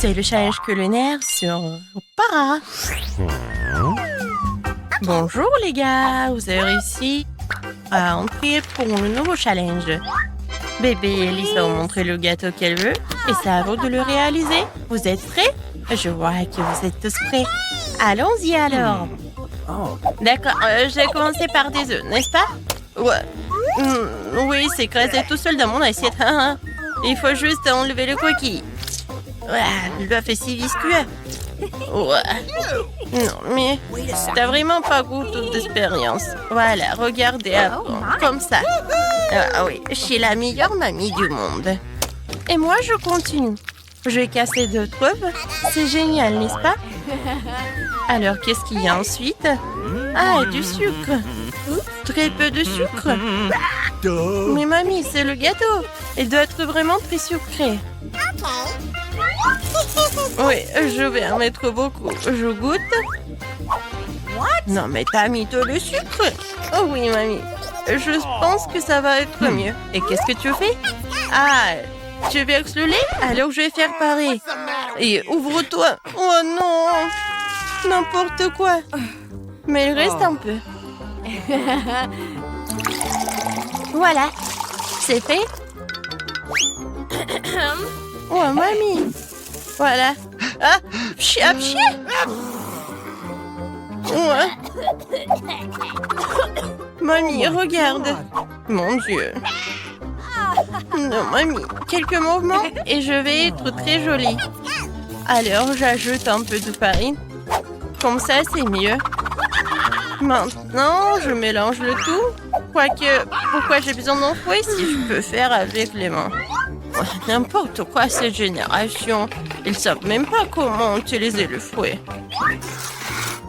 C'est le challenge culinaire sur Para. Bonjour les gars, vous avez réussi à entrer pour le nouveau challenge. Bébé et Lisa ont montré le gâteau qu'elle veut et c'est à vous de le réaliser. Vous êtes prêts? Je vois que vous êtes tous prêts. Allons-y alors. D'accord, j'ai commencé par des œufs, n'est-ce pas? Ouais. Oui, c'est écrasé tout seul dans mon assiette. Il faut juste enlever le coquille. L'œuf est si visqueux. Non, mais t'as vraiment pas goût d'expérience. Voilà, regardez avant, comme ça. Ah oui, je suis la meilleure mamie du monde. Et moi, je continue. Je vais casser 2 œufs. C'est génial, n'est-ce pas? Alors, qu'est-ce qu'il y a ensuite? Ah, du sucre. Très peu de sucre. Mais mamie, c'est le gâteau. Il doit être vraiment très sucré. Oui, je vais en mettre beaucoup. Je goûte. Non, mais t'as mis tout le sucre. Oh oui, mamie. Je pense que ça va être mieux. Et qu'est-ce que tu fais? Ah, tu verses le lait? Alors je vais faire pareil. Et ouvre-toi. Oh non! N'importe quoi. Mais il reste un peu. Voilà. C'est fait. Oh, mamie. Voilà. Ah, pchi. Ouais. Mamie, regarde. Mon Dieu. Non, mamie. Quelques mouvements et je vais être très jolie. Alors, j'ajoute un peu de farine. Comme ça, c'est mieux. Maintenant, je mélange le tout. Quoique, pourquoi j'ai besoin d'un fouet si je peux faire avec les mains? N'importe quoi, cette génération. Ils savent même pas comment utiliser le fouet.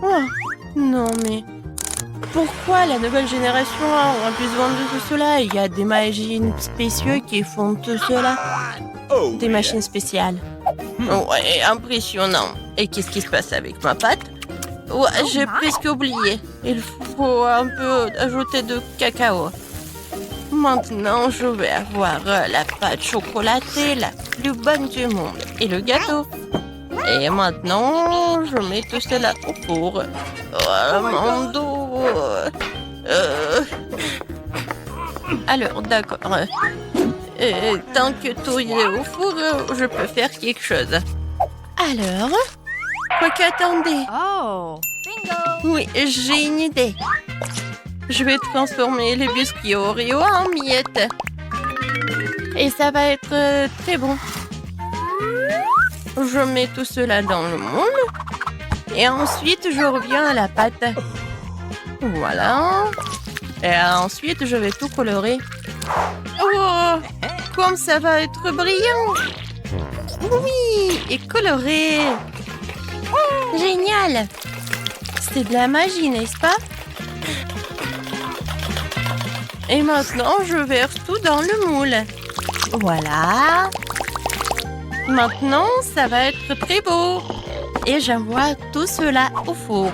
Oh, non, mais... Pourquoi la nouvelle génération a besoin de tout cela? Il y a des machines spéciales qui font tout cela. Des machines spéciales. Ouais, impressionnant. Et qu'est-ce qui se passe avec ma pâte? Ouais, j'ai presque oublié. Il faut un peu ajouter de cacao. Maintenant, je vais avoir la pâte chocolatée la plus bonne du monde. Et le gâteau. Et maintenant, je mets tout cela au four. Oh, mon dos. Alors, d'accord. Tant que tout est au four, je peux faire quelque chose. Alors, attendez. Oh, bingo! Oui, j'ai une idée. Je vais transformer les biscuits Oreo en miettes. Et ça va être très bon. Je mets tout cela dans le moule. Et ensuite, je reviens à la pâte. Voilà. Et ensuite, je vais tout colorer. Oh, comme ça va être brillant. Oui, et coloré. Génial. C'est de la magie, n'est-ce pas? Et maintenant, je verse tout dans le moule. Voilà. Maintenant, ça va être très beau. Et j'envoie tout cela au four.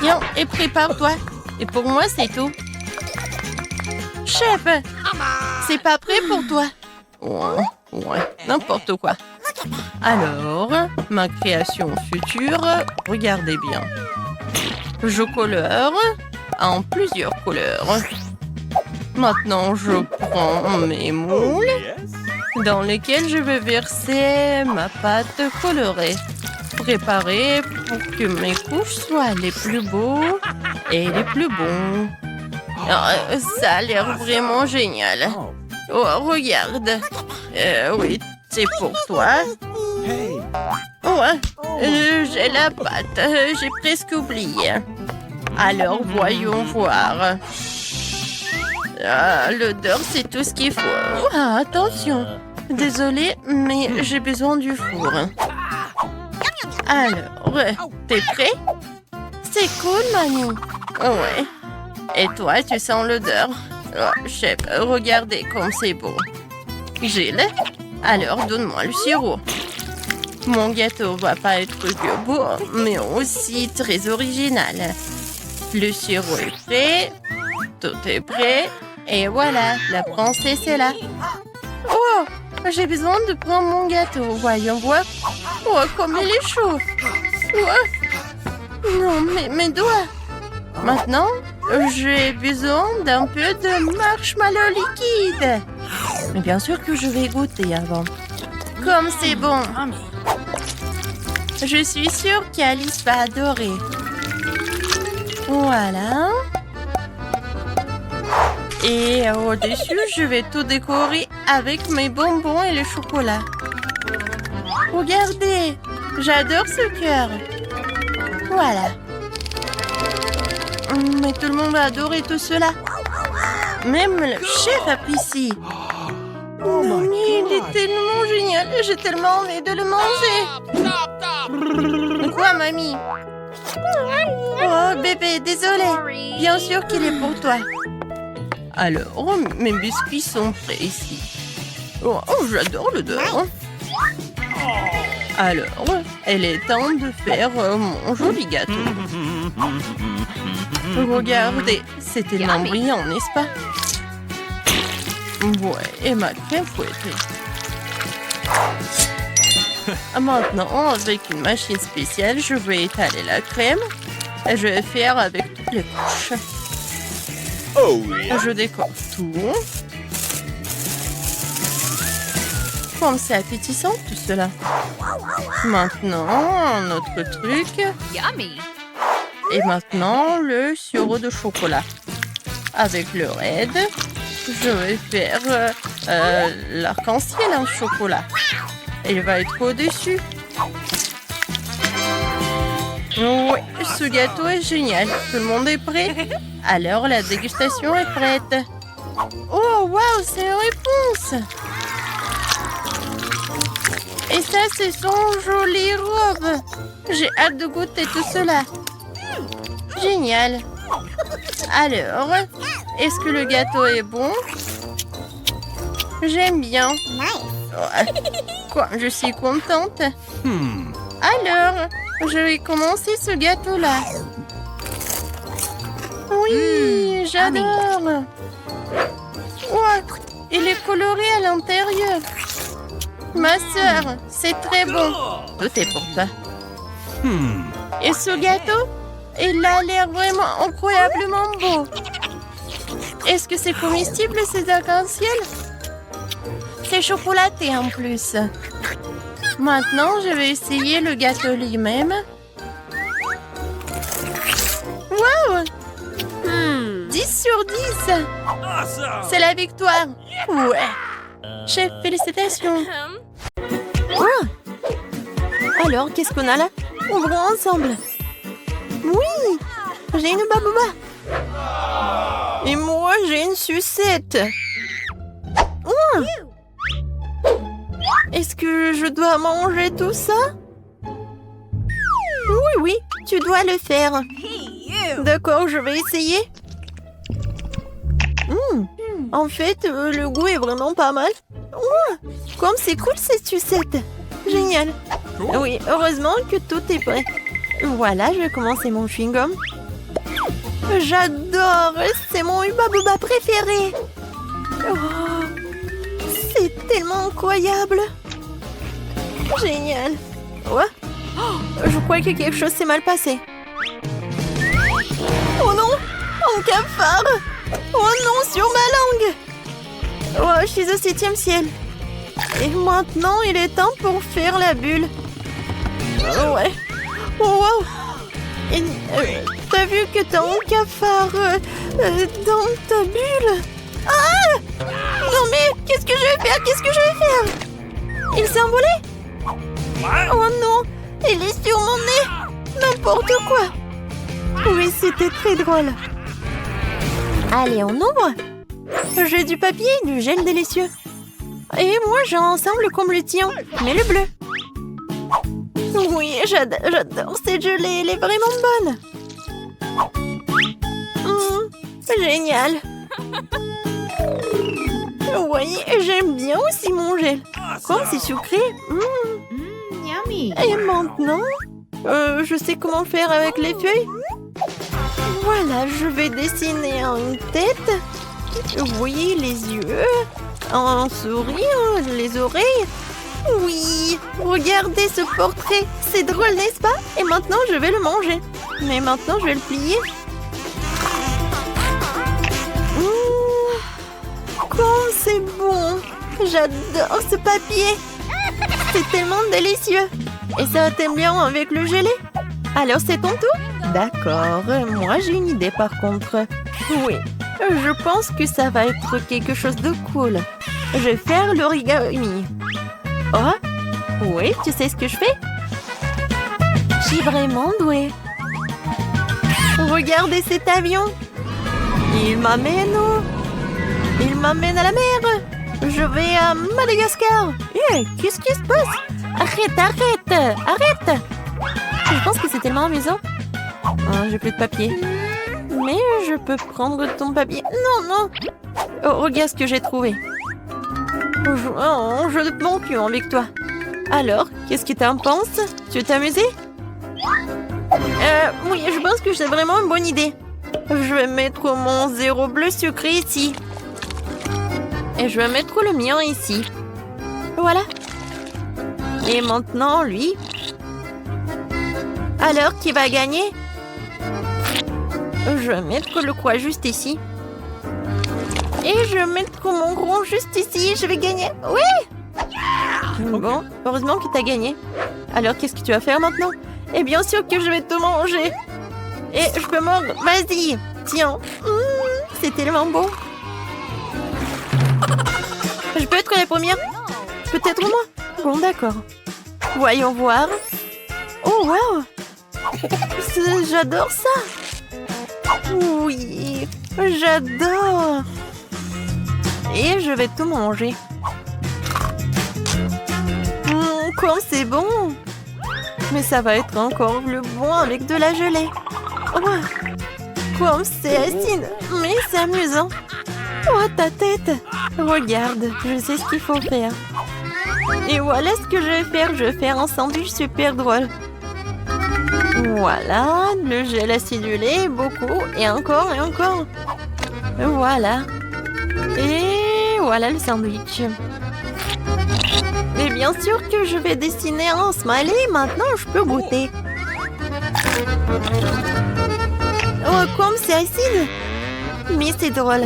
Tiens, et prépare-toi. Et pour moi, c'est tout. Chef, c'est pas prêt pour toi. Ouais, n'importe quoi. Alors, ma création future, regardez bien. Je colore en plusieurs couleurs. Maintenant, je prends mes moules dans lesquels je vais verser ma pâte colorée. Préparée pour que mes couches soient les plus beaux et les plus bons. Ça a l'air vraiment génial. Oh, regarde. Oui, c'est pour toi. Ouais, j'ai la pâte. J'ai presque oublié. Alors, voyons voir. L'odeur, c'est tout ce qu'il faut. Ah, attention. Désolée, mais j'ai besoin du four. Alors, t'es prêt? C'est cool, mamie. Ouais. Et toi, tu sens l'odeur? Oh, chef, regardez comme c'est beau. Gilles, alors donne-moi le sirop. Mon gâteau va pas être que beau, mais aussi très original. Le sirop est prêt. Tout est prêt. Et voilà, la princesse est là. Oh, J'ai besoin de prendre mon gâteau. Voyons voir. Oh, comme il est chaud. Oh. Non, mes doigts. Maintenant, j'ai besoin d'un peu de marshmallow liquide. Mais bien sûr que je vais goûter avant. Comme c'est bon. Je suis sûre qu'Alice va adorer. Voilà. Et au-dessus, je vais tout décorer avec mes bonbons et le chocolat. Regardez, j'adore ce cœur. Voilà. Mais tout le monde va adorer tout cela. Même le chef apprécie. Non, mais il est tellement génial. J'ai tellement envie de le manger. Quoi, mamie? Oh, bébé, désolé. Bien sûr qu'il est pour toi. Alors, mes biscuits sont prêts ici. Oh, j'adore l'odeur. Alors, il est temps de faire mon joli gâteau. Regardez, c'est tellement brillant, n'est-ce pas? Ouais, et ma crème fouettée. Maintenant, avec une machine spéciale, je vais étaler la crème. Et je vais faire avec toutes les couches. Oh, yeah. Je décore tout. Comme c'est appétissant tout cela. Maintenant, un autre truc. Yummy. Et maintenant, le sirop de chocolat. Avec le raid, je vais faire l'arc-en-ciel en chocolat. Il va être au-dessus. Oui, ce gâteau est génial. Tout le monde est prêt? Alors, la dégustation est prête. Oh, waouh, c'est une réponse. Et ça, c'est son jolie robe. J'ai hâte de goûter tout cela. Génial. Alors, est-ce que le gâteau est bon? J'aime bien. Quoi, je suis contente. Alors, je vais commencer ce gâteau-là. Oui, j'adore. Ouais, il est coloré à l'intérieur. Ma sœur, c'est très bon. Tout est pour toi. Et ce gâteau, il a l'air vraiment incroyablement beau. Est-ce que c'est comestible, ces arcs-en-ciel? C'est chocolaté en plus. Maintenant, je vais essayer le gâteau lui-même. Wow! 10 sur 10. C'est la victoire. Ouais. Chef, félicitations. Oh. Alors, qu'est-ce qu'on a là? Ouvrons ensemble. Oui, j'ai une babouba. Et moi, j'ai une sucette. Oh. Est-ce que je dois manger tout ça? Oui, tu dois le faire. D'accord, je vais essayer. En fait, le goût est vraiment pas mal. Comme c'est cool cette sucette. Génial. Oui, heureusement que tout est prêt. Voilà, je vais commencer mon chewing-gum. J'adore, c'est mon Hubba Bubba préféré. Oh, c'est tellement incroyable. Génial. Ouais. Je crois que quelque chose s'est mal passé. Oh non, un cafard. Oh non, sur ma langue. Oh, je suis au 7e ciel. Et maintenant, il est temps pour faire la bulle. Ouais. Oh, wow. T'as vu que t'as un cafard dans ta bulle? Ah! Non mais, qu'est-ce que je vais faire? Qu'est-ce que je vais faire? Il s'est envolé? Oh non, il est sur mon nez. N'importe quoi. Oui, c'était très drôle. Allez, on ouvre. J'ai du papier et du gel délicieux. Et moi, j'ai un ensemble comme le tien, mais le bleu. Oui, j'adore cette gelée, elle est vraiment bonne. Génial. Oui, j'aime bien aussi mon gel. Comme c'est sucré. Yummy. Et maintenant, je sais comment faire avec les feuilles. Voilà, je vais dessiner une tête. Oui, les yeux. Un sourire, les oreilles. Oui, regardez ce portrait. C'est drôle, n'est-ce pas? Et maintenant, je vais le manger. Mais maintenant, je vais le plier. Comme c'est bon. J'adore ce papier. C'est tellement délicieux. Et ça t'aime bien avec le gelé? Alors, c'est ton tour? D'accord. Moi, j'ai une idée par contre. Oui, je pense que ça va être quelque chose de cool. Je vais faire l'origami. Oh, oui, tu sais ce que je fais? Je suis vraiment douée. Regardez cet avion. Il m'amène à la mer. Je vais à Madagascar. Qu'est-ce qui se passe? Arrête. Je pense que c'est tellement amusant. Oh, j'ai plus de papier. Mais je peux prendre ton papier. Non. Oh, regarde ce que j'ai trouvé. Je de mon cul avec toi. Alors, qu'est-ce que t'en penses? Tu t'es amusé? Oui, je pense que c'est vraiment une bonne idée. Je vais mettre mon 0 bleu sucré ici. Et je vais mettre le mien ici. Voilà. Et maintenant, lui. Alors, qui va gagner? Je vais mettre le quoi juste ici. Et je vais mettre mon gros juste ici. Je vais gagner. Oui! Bon, heureusement que tu as gagné. Alors, qu'est-ce que tu vas faire maintenant? Et bien sûr que je vais te manger. Et je peux mordre. Vas-y. Tiens. C'est tellement beau. Je peux être la première? Peut-être moi. Bon, d'accord. Voyons voir. Oh, wow. J'adore ça. Oui, j'adore. Et je vais tout manger. Comme c'est bon. Mais ça va être encore plus bon avec de la gelée. Oh, comme c'est acide. Mais c'est amusant. Oh, ta tête. Regarde, je sais ce qu'il faut faire. Et voilà ce que je vais faire. Je vais faire un sandwich super drôle. Voilà, le gel acidulé, beaucoup, et encore. Voilà. Et voilà le sandwich. Et bien sûr que je vais dessiner un smiley. Maintenant, je peux goûter. Oh, comme c'est acide. Mais c'est drôle.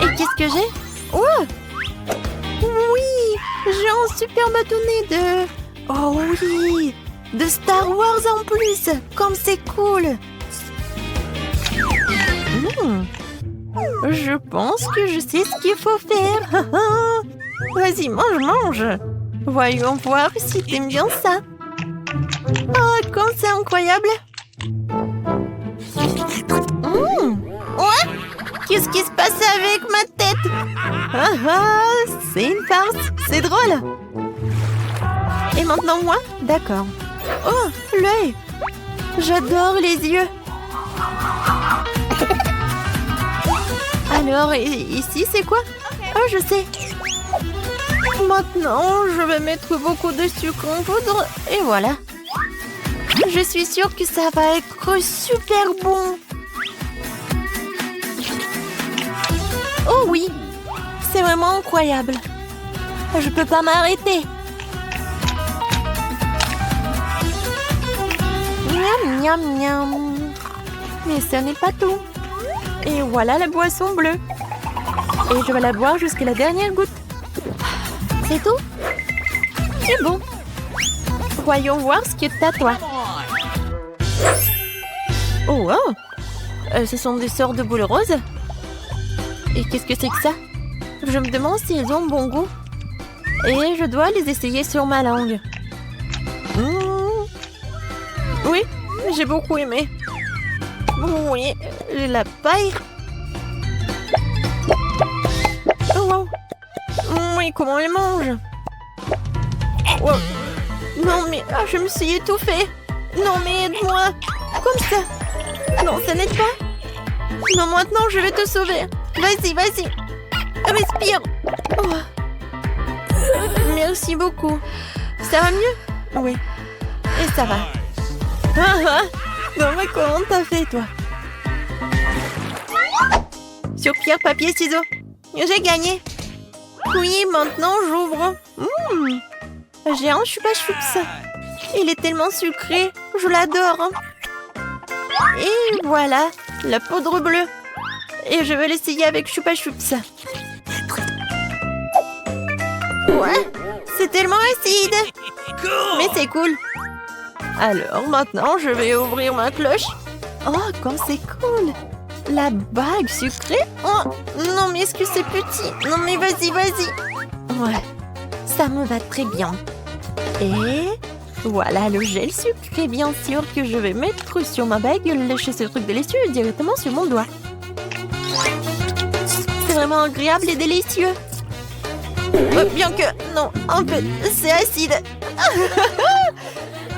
Et qu'est-ce que j'ai? Oh! Oui! J'ai un super bâtonnet de... Oh oui! De Star Wars en plus! Comme c'est cool! Je pense que je sais ce qu'il faut faire. Vas-y, mange! Voyons voir si t'aimes bien ça. Oh, comme c'est incroyable! Ouais? Qu'est-ce qui se passe avec ma tête? C'est une farce! C'est drôle! Et maintenant moi? D'accord. Oh, l'œil! J'adore les yeux! Alors, ici, c'est quoi? Oh, je sais! Maintenant, je vais mettre beaucoup de sucre en poudre, et voilà! Je suis sûre que ça va être super bon! Oh oui! C'est vraiment incroyable! Je peux pas m'arrêter! Miam, miam, miam. Mais ce n'est pas tout. Et voilà la boisson bleue. Et je vais la boire jusqu'à la dernière goutte. C'est tout? C'est bon. Voyons voir ce que t'as, toi. Oh, wow. Ce sont des sortes de boules roses. Et qu'est-ce que c'est que ça? Je me demande si elles ont bon goût. Et je dois les essayer sur ma langue. Oui, j'ai beaucoup aimé. Oui, la paille. Oh, wow. Oui, comment on les mange? Wow. Non, mais je me suis étouffée. Non, mais aide-moi. Comme ça. Non, ça n'aide pas. Non, maintenant, je vais te sauver. Vas-y. Respire. Oh. Merci beaucoup. Ça va mieux? Oui. Et ça va. Non, mais comment t'as fait, toi? Sur pierre, papier, ciseaux. J'ai gagné. Oui, maintenant j'ouvre. J'ai un chupa chups. Il est tellement sucré. Je l'adore. Et voilà, la poudre bleue. Et je vais l'essayer avec chupa chups. Ouais, c'est tellement acide. Mais c'est cool. Alors maintenant, je vais ouvrir ma cloche. Oh, comme c'est cool. La bague sucrée. Oh, non, mais est-ce que c'est petit? Non, mais vas-y, vas-y. Ouais, ça me va très bien. Et voilà le gel sucré, bien sûr, que je vais mettre sur ma bague, lécher ce truc délicieux directement sur mon doigt. C'est vraiment agréable et délicieux. Bien que, non, en fait, c'est acide.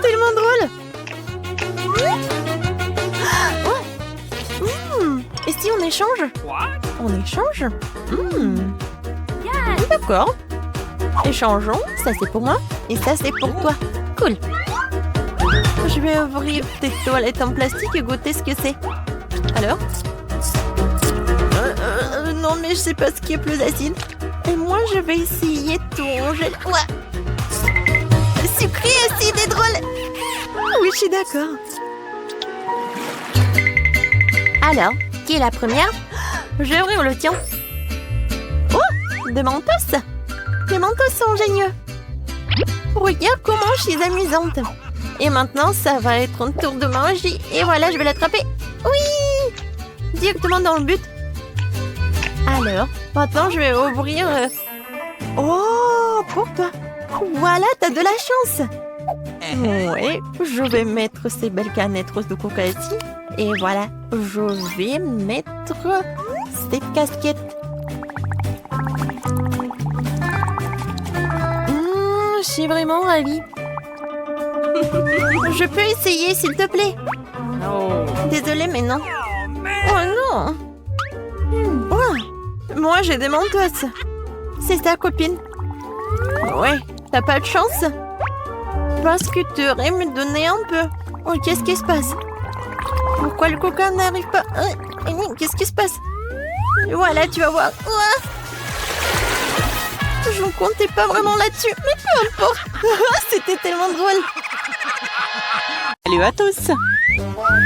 Tellement drôle. Et si on échange? On échange? D'accord. Échangeons. Ça, c'est pour moi. Et ça, c'est pour toi. Cool. Je vais ouvrir tes toilettes en plastique et goûter ce que c'est. Alors? Non, mais je sais pas ce qui est plus acide. Et moi, je vais essayer ton gel. Ouais. Sucré, acide et drôle. Oui, je suis d'accord. Alors, qui est la première? Je vais ouvrir le tien. Oh, des mentos. Les mentos sont géniaux. Regarde comment je suis amusante. Et maintenant, ça va être un tour de magie. Et voilà, je vais l'attraper. Oui! Directement dans le but. Alors, maintenant, je vais ouvrir... Oh, pour toi. Voilà, t'as de la chance. Oui, je vais mettre ces belles canettes roses de coca ici. Et voilà, je vais mettre cette casquette. Je suis vraiment ravie. Je peux essayer, s'il te plaît? Désolée, mais non. Oh non! Oh, moi, j'ai des mentos. C'est ta copine. Ouais, t'as pas de chance? Parce que tu aurais me donner un peu. Oh, qu'est-ce qui se passe? Pourquoi le coca n'arrive pas? Qu'est-ce qui se passe? Voilà, tu vas voir. Je ne comptais pas vraiment là-dessus, mais peu importe. C'était tellement drôle. Salut à tous.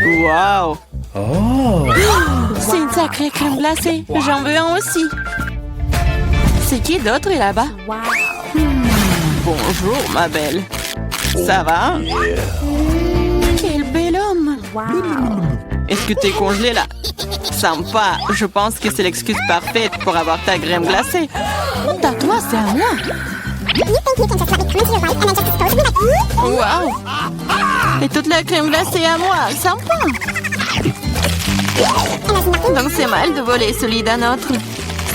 Wow. Oh. C'est une sacrée crème glacée. J'en veux un aussi. C'est qui d'autre est là-bas? Bonjour, ma belle. Ça va? Quel bel homme. Est-ce que t'es congelé là? Sympa. Je pense que c'est l'excuse parfaite pour avoir ta crème glacée. Honte à toi, c'est à moi. Wow. Et toute la crème glacée à moi. Sympa. Donc c'est mal de voler celui d'un autre.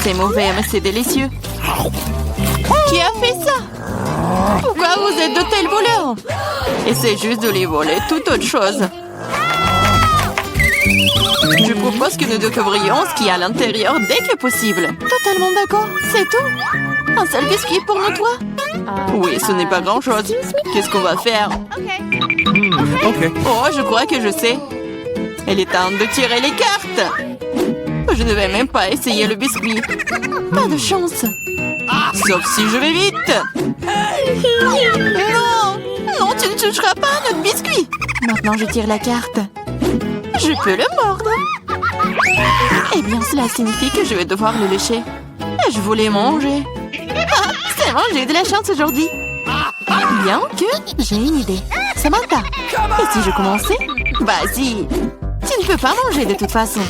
C'est mauvais, mais c'est délicieux. Qui a fait ça? Pourquoi vous êtes de tels voleurs? Et c'est juste de les voler, toute autre chose. Je propose que nous découvrions ce qu'il y a à l'intérieur dès que possible. Totalement d'accord, c'est tout. Un seul biscuit pour nous trois? Oui, ce n'est pas grand-chose. Qu'est-ce qu'on va faire? Ok. Oh, je crois que je sais. Il est temps de tirer les cartes. Je ne vais même pas essayer le biscuit. Pas de chance. Sauf si je vais vite. Non! Non, tu ne toucheras pas à notre biscuit. Maintenant, je tire la carte. Je peux le mordre. Eh bien, cela signifie que je vais devoir le lécher. Et je voulais manger. Ah, c'est bon, j'ai eu de la chance aujourd'hui. Bien que j'ai une idée. Samantha, et si je commençais? Vas-y. Tu ne peux pas manger de toute façon.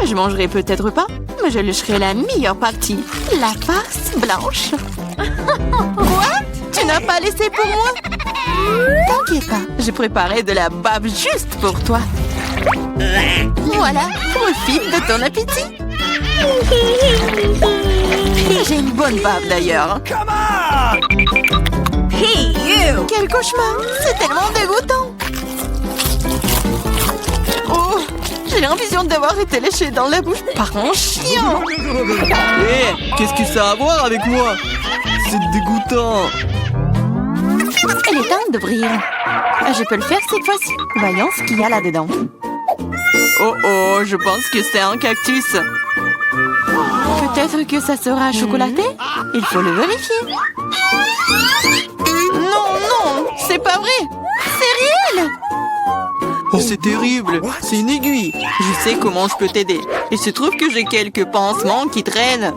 Je mangerai peut-être pas, mais je lécherai la meilleure partie. La farce blanche. Quoi? Tu n'as pas laissé pour moi? T'inquiète pas, j'ai préparé de la bave juste pour toi. Voilà, profite de ton appétit. J'ai une bonne bave d'ailleurs. Hey you! Quel cauchemar! C'est tellement dégoûtant. Oh, j'ai l'impression d'avoir été léchée dans la bouche par un chien. Hé, qu'est-ce que ça a à voir avec moi? C'est dégoûtant. Il est temps d'ouvrir. Je peux le faire cette fois-ci. Voyons ce qu'il y a là-dedans. Oh oh, je pense que c'est un cactus. Peut-être que ça sera chocolaté? Il faut le vérifier. Non, non, c'est pas vrai. C'est réel. Oh, c'est terrible. C'est une aiguille. Je sais comment je peux t'aider. Il se trouve que j'ai quelques pansements qui traînent.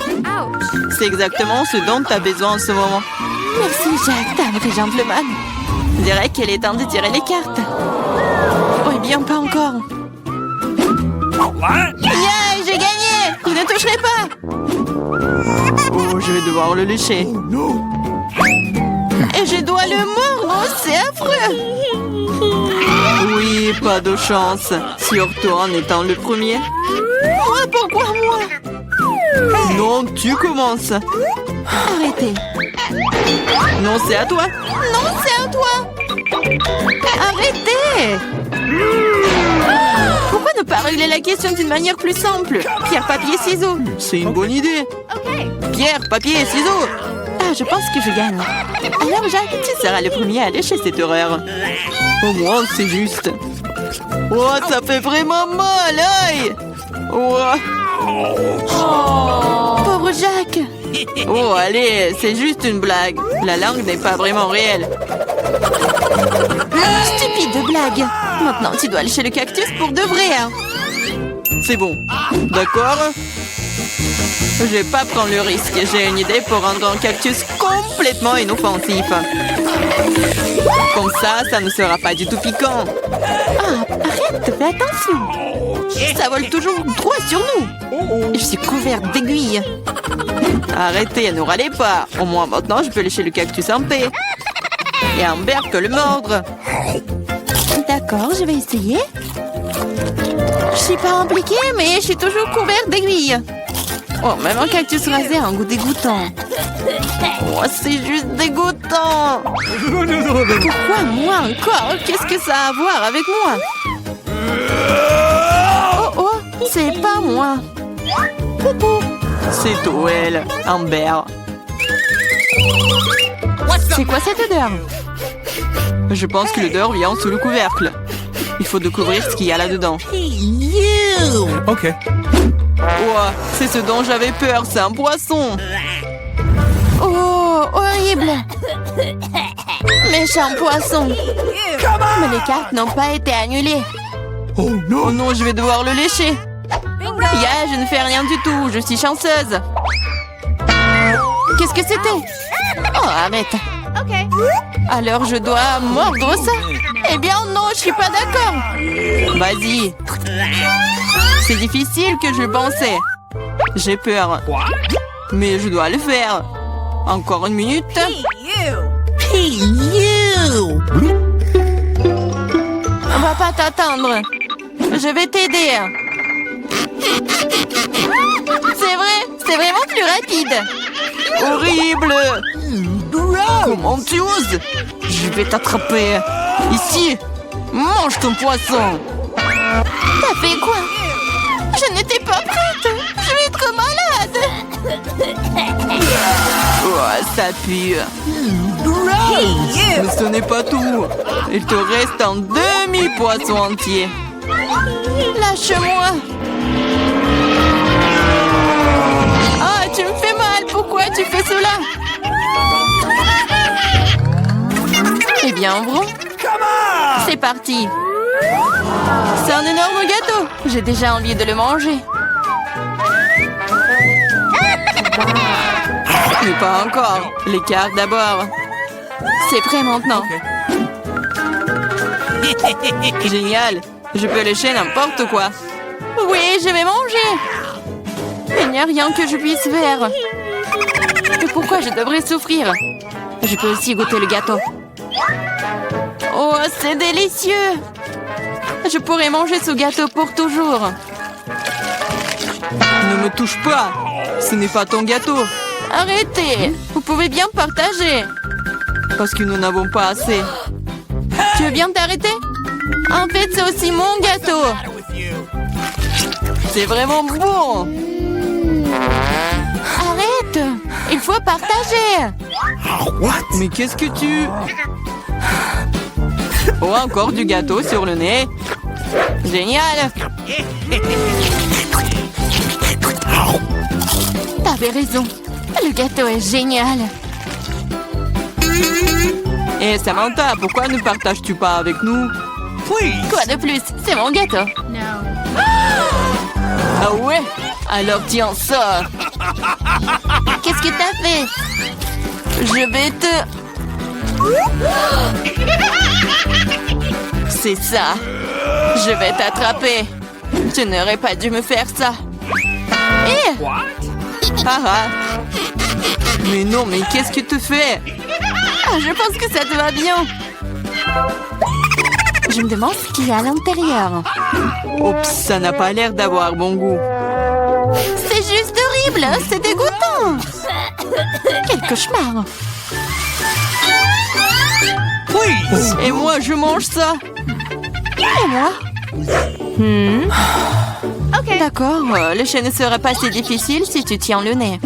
C'est exactement ce dont tu as besoin en ce moment. Merci, Jack, t'es un vrai gentleman. Je dirais qu'il est temps de tirer les cartes. Oh, eh bien, pas encore. Yeah, j'ai gagné. Vous ne toucherez pas. Oh, je vais devoir le lécher. Et je dois le mordre. Oh, c'est affreux. Oui, pas de chance. Surtout en étant le premier. Moi, pourquoi moi? Non, tu commences. Arrêtez. Non, c'est à toi. Non, c'est à toi. Arrêtez. Pourquoi ne pas régler la question d'une manière plus simple? Pierre, papier, ciseaux. C'est une bonne idée. Pierre, papier, ciseaux. Ah, je pense que je gagne. Alors, Jacques, tu seras le premier à lécher cette horreur. Au moins, c'est juste. Oh, ça fait vraiment mal, aïe. Oh, Pauvre Jacques. oh, allez, c'est juste une blague. La langue n'est pas vraiment réelle. Stupide blague. Maintenant, tu dois lécher le cactus pour de vrai. Hein. C'est bon. D'accord? Je vais pas prendre le risque. J'ai une idée pour rendre un cactus complètement inoffensif. Comme ça ne sera pas du tout piquant. Ah, arrête, fais attention. Ça vole toujours droit sur nous. Je suis couverte d'aiguilles. Arrêtez, ne râlez pas. Au moins maintenant, je peux lécher le cactus en paix. Et Amber peut le mordre. D'accord, je vais essayer. Je suis pas impliquée, mais je suis toujours couverte d'aiguilles. Oh, même un cactus rasé a un goût dégoûtant. Oh, c'est juste dégoûtant. Pourquoi moi encore? Qu'est-ce que ça a à voir avec moi? Oh, oh, c'est pas moi. C'est Toel, Amber. C'est quoi cette odeur? Je pense que l'odeur vient sous le couvercle. Il faut découvrir ce qu'il y a là-dedans. Okay. Oh, c'est ce dont j'avais peur, c'est un poisson. Oh, horrible. Méchant poisson. Mais les cartes n'ont pas été annulées. Oh non, je vais devoir le lécher. Ya, je ne fais rien du tout, je suis chanceuse. Qu'est-ce que c'était? Oh, arrête. Alors je dois mordre ça? Eh bien non, je suis pas d'accord. Vas-y. C'est difficile que je pensais. J'ai peur. Mais je dois le faire. Encore une minute. On va pas t'attendre. Je vais t'aider. C'est vrai, c'est vraiment plus rapide. Horrible. Comment tu oses? Je vais t'attraper. Ici. Mange ton poisson. T'as fait quoi? Je n'étais pas prête. Je vais être malade. Oh, ça pue. Mais ce n'est pas tout. Il te reste un demi-poisson entier. Lâche-moi. Ah, tu me fais mal. Pourquoi tu fais cela? Eh bien, bon. C'est parti. C'est un énorme gâteau. J'ai déjà envie de le manger. Mais pas encore. Les cartes d'abord. C'est prêt maintenant. Génial. Je peux lécher n'importe quoi. Oui, je vais manger. Il n'y a rien que je puisse faire. Et pourquoi je devrais souffrir? Je peux aussi goûter le gâteau. Oh, c'est délicieux. Je pourrais manger ce gâteau pour toujours. Ne me touche pas. Ce n'est pas ton gâteau. Arrêtez. Vous pouvez bien partager. Parce que nous n'avons pas assez. Tu veux bien t'arrêter? En fait, c'est aussi mon gâteau. C'est vraiment bon. Arrête. Il faut partager. Mais qu'est-ce que tu... Oh, encore du gâteau sur le nez. Génial. T'as avais raison. Le gâteau est génial. Hé, Samantha, pourquoi ne partages-tu pas avec nous? Please. Quoi de plus? C'est mon gâteau. No. Ah ouais? Alors tiens ça. Qu'est-ce que t'as fait? Je vais te... C'est ça. Je vais t'attraper. Tu n'aurais pas dû me faire ça. Eh! Ah ah. Mais non, mais qu'est-ce que tu fais? Ah, je pense que ça te va bien. Je me demande ce qu'il y a à l'intérieur. Oups, ça n'a pas l'air d'avoir bon goût. C'est juste horrible, c'est dégoûtant. Quel cauchemar. Please. Et moi, je mange ça. Et moi? Okay. D'accord, le chien ne serait pas si difficile si tu tiens le nez.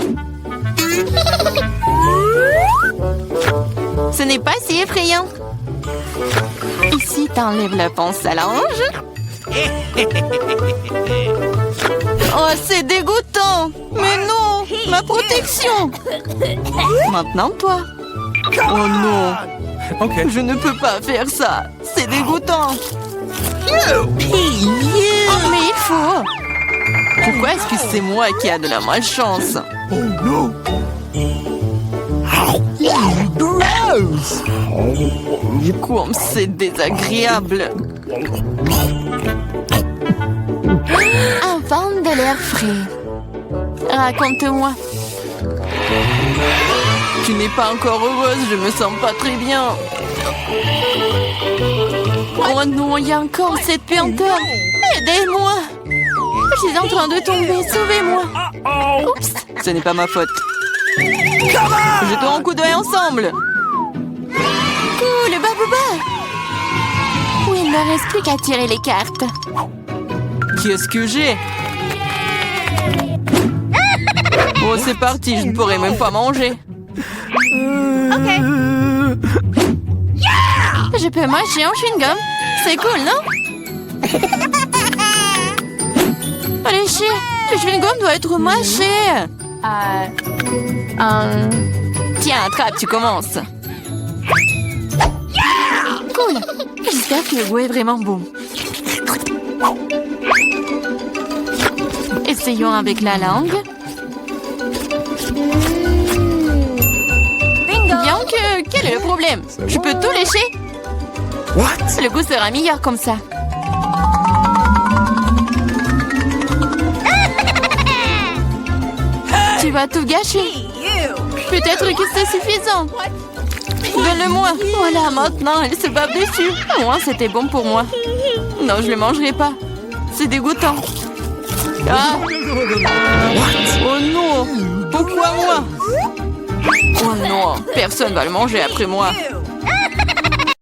Ce n'est pas si effrayant. Ici, t'enlèves la pince à linge. Oh, c'est dégoûtant. Mais non, ma protection. Maintenant, toi. Oh non, Okay. je ne peux pas faire ça. C'est dégoûtant. Oh, mais il faut. Pourquoi est-ce que c'est moi qui a de la malchance? Oh no. Gross. Comme c'est désagréable. Un vent de l'air frais. Raconte-moi. Tu n'es pas encore heureuse, je me sens pas très bien. Oh non, il y a encore cette puanteur. Aidez-moi. Je suis en train de tomber, sauvez-moi. Oups. Ce n'est pas ma faute. Jetons un coup d'œil ensemble. Cool, Babouba. Oui, il ne reste plus qu'à tirer les cartes. Qu'est-ce que j'ai? Oh, c'est parti, je ne pourrai même pas manger. Je peux mâcher un chewing-gum. C'est cool, non? Allez, chier. Le chewing-gum doit être mâché. Tiens, attrape, tu commences. Cool. J'espère que le goût est vraiment bon. Essayons avec la langue. Bien que... Quel est le problème? Je peux tout lécher? What? Le goût sera meilleur comme ça. Tu vas tout gâcher. Peut-être que c'est suffisant. Donne-le-moi. Voilà, maintenant, elle se bave dessus. Au moins, c'était bon pour moi. Non, je ne le mangerai pas. C'est dégoûtant. Ah! Oh non! Pourquoi moi? Oh non! Personne va le manger après moi.